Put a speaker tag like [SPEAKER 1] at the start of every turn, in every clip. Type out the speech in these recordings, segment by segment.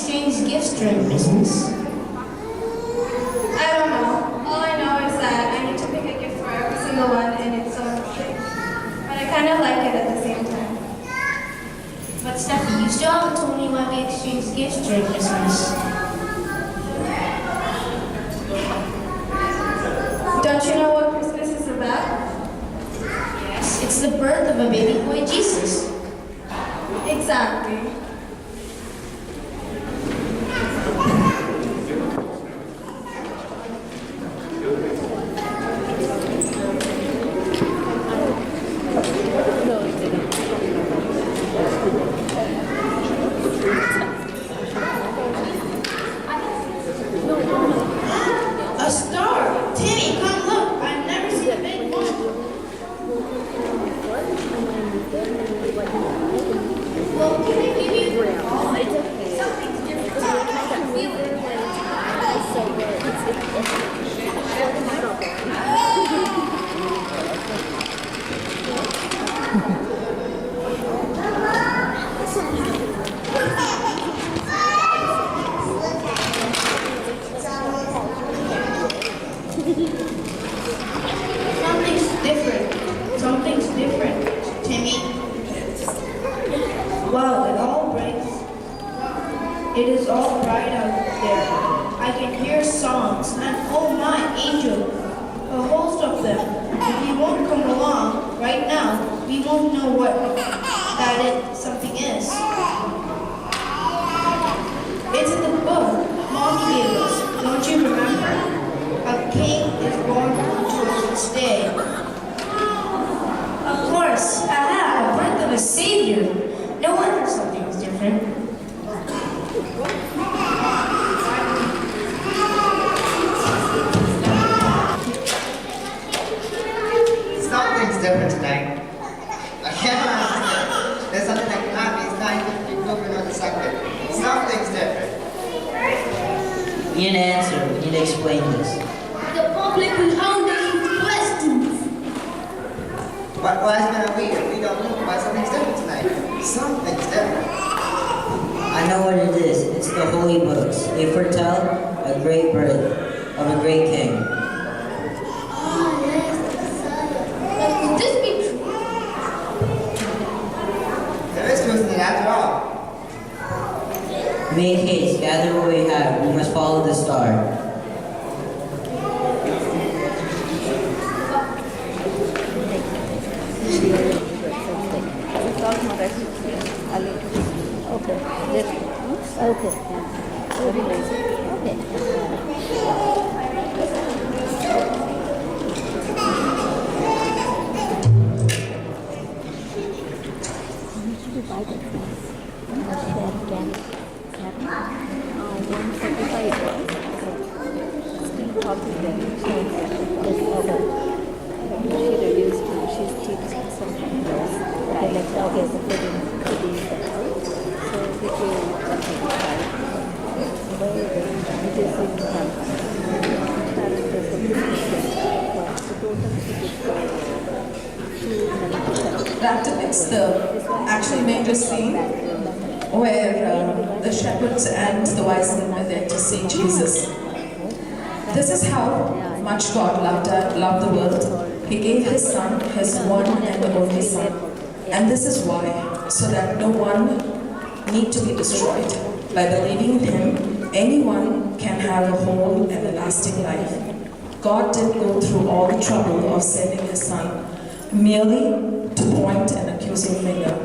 [SPEAKER 1] exchange gifts during Christmas?
[SPEAKER 2] I don't know. All I know is that I need to pick a gift for every single one and it's so interesting. But I kind of like it at the same time.
[SPEAKER 1] But Steffi, you still haven't told me why we exchange gifts during Christmas.
[SPEAKER 2] Don't you know what Christmas is about?
[SPEAKER 1] Yes, it's the birth of a baby boy Jesus.
[SPEAKER 2] Exactly.
[SPEAKER 1] A star! Timmy, come look! I've never seen a big one. Well, can I give you a ball? Something's different. I can feel it. Something's different, Timmy. Wow, it is all bright out there. I can hear songs, and oh my angel, a host of them. If you won't come along right now, we won't know what something is. It's in the book Mommy gave us. Don't you remember? A king is born to us this day. Of course, aha, a birth of a savior. No wonder something was different.
[SPEAKER 3] Something's different tonight. I can't understand. There's something that cannot be scientifically proven or deceptive. Something's different.
[SPEAKER 4] We need an answer. We need to explain this.
[SPEAKER 1] The public will hound us with questions.
[SPEAKER 3] What wise men are we if we don't know why something's different tonight? Something's different.
[SPEAKER 4] I know what it is. It's the holy books. They foretell a great birth of a great king.
[SPEAKER 1] Ah, yes, the Messiah. But could this be true?
[SPEAKER 3] There is truth in it after all.
[SPEAKER 4] Make haste, gather what we have. We must follow the star.
[SPEAKER 5] That depicts the actual major scene where the shepherds and the wise men were there to see Jesus. This is how much God loved the world. He gave His Son, His one and only Son. And this is why, so that no one need to be destroyed. By believing in Him, anyone can have a whole and a lasting life. God didn't go through all the trouble of sending His Son merely to point an accusing finger,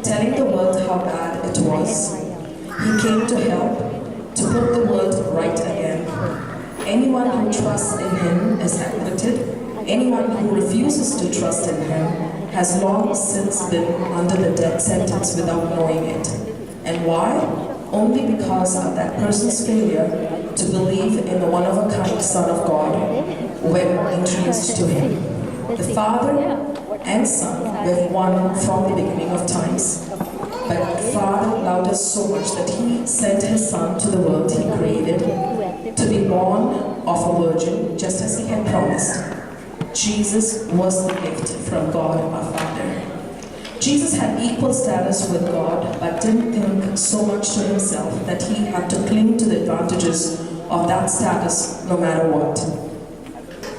[SPEAKER 5] telling the world how bad it was. He came to help, to put the world right again. Anyone who trusts in Him is acquitted. Anyone who refuses to trust in Him has long since been under the death sentence without knowing it. And why? Only because of that person's failure to believe in the one-of-a-kind Son of God when introduced to Him. The Father and Son were one from the beginning of times. But Father loved us so much that He sent His Son to the world He created to be born of a virgin, just as He had promised. Jesus was the gift from God our Father. Jesus had equal status with God, but didn't think so much to himself that he had to cling to the advantages of that status no matter what.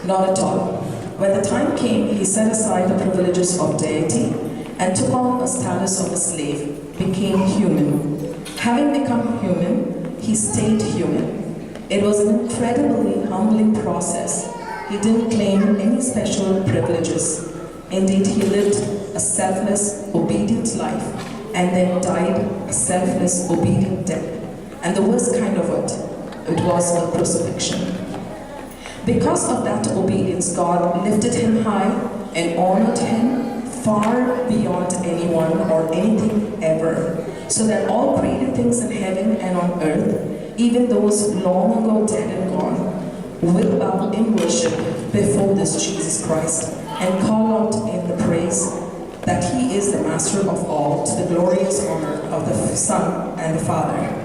[SPEAKER 5] Not at all. When the time came, he set aside the privileges of deity and took on a status of a slave, became human. Having become human, he stayed human. It was an incredibly humbling process. He didn't claim any special privileges. Indeed, he lived a selfless, obedient life and then died a selfless, obedient death. And the worst kind of it was a crucifixion. Because of that obedience, God lifted him high and honored him far beyond anyone or anything ever, so that all created things in heaven and on earth, even those long ago dead and gone, will bow in worship before this Jesus Christ and call out in the praise that he is the master of all, to the glorious honor of the Son and the Father.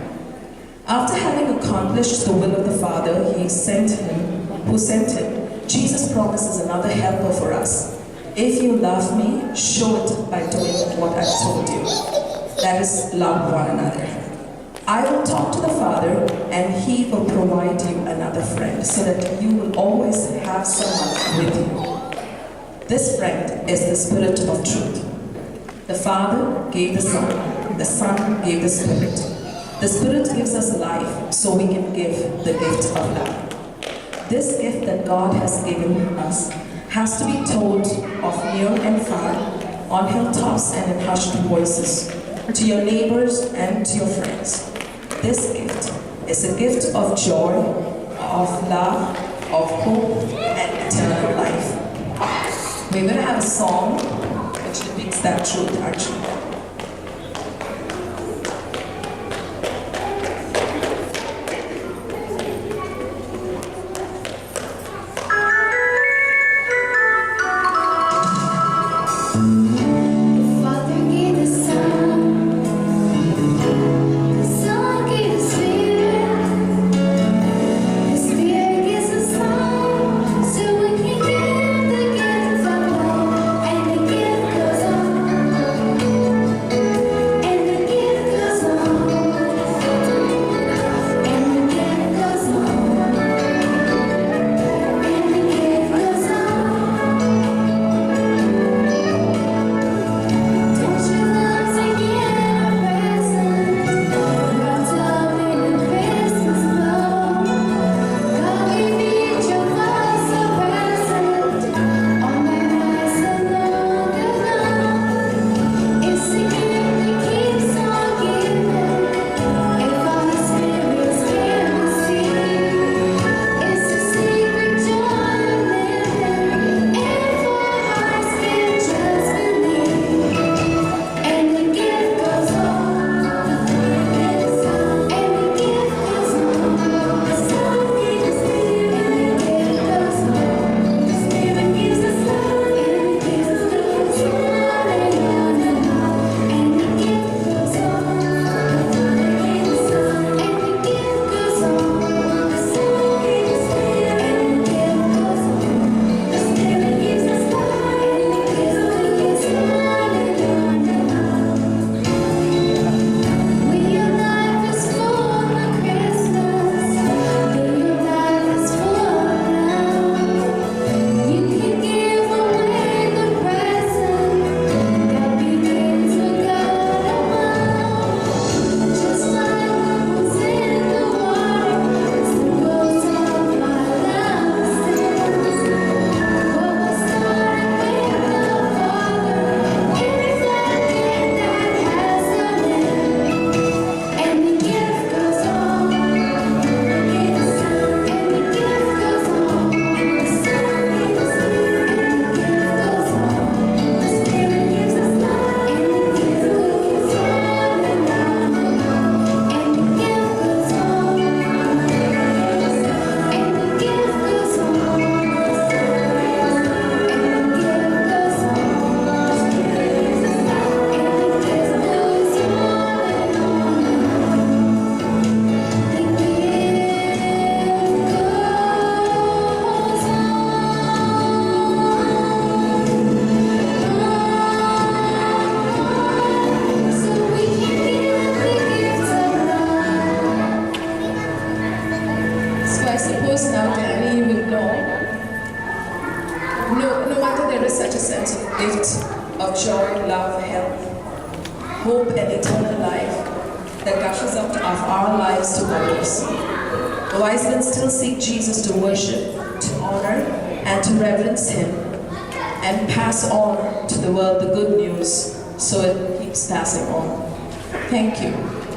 [SPEAKER 5] After having accomplished the will of the Father who sent him, Jesus promises another helper for us. If you love me, show it by doing what I've told you. That is, love one another. I will talk to the Father, and he will provide you another friend, so that you will always have someone with you. This friend is the Spirit of truth. The Father gave the Son gave the Spirit. The Spirit gives us life, so we can give the gift of love. This gift that God has given us has to be told of near and far, on hilltops and in hushed voices, to your neighbors and to your friends. This gift is a gift of joy, of love, of hope, and eternal life. We're going to have a song which depicts that truth, actually.
[SPEAKER 6] Thank you.
[SPEAKER 5] suppose now, Danny, you will know. No matter there is such a sense of gift of joy, love, health, hope, and eternal life that gushes out of our lives to others. The wise men still seek Jesus to worship, to honor, and to reverence Him, and pass on to the world the good news so it keeps passing on. Thank you.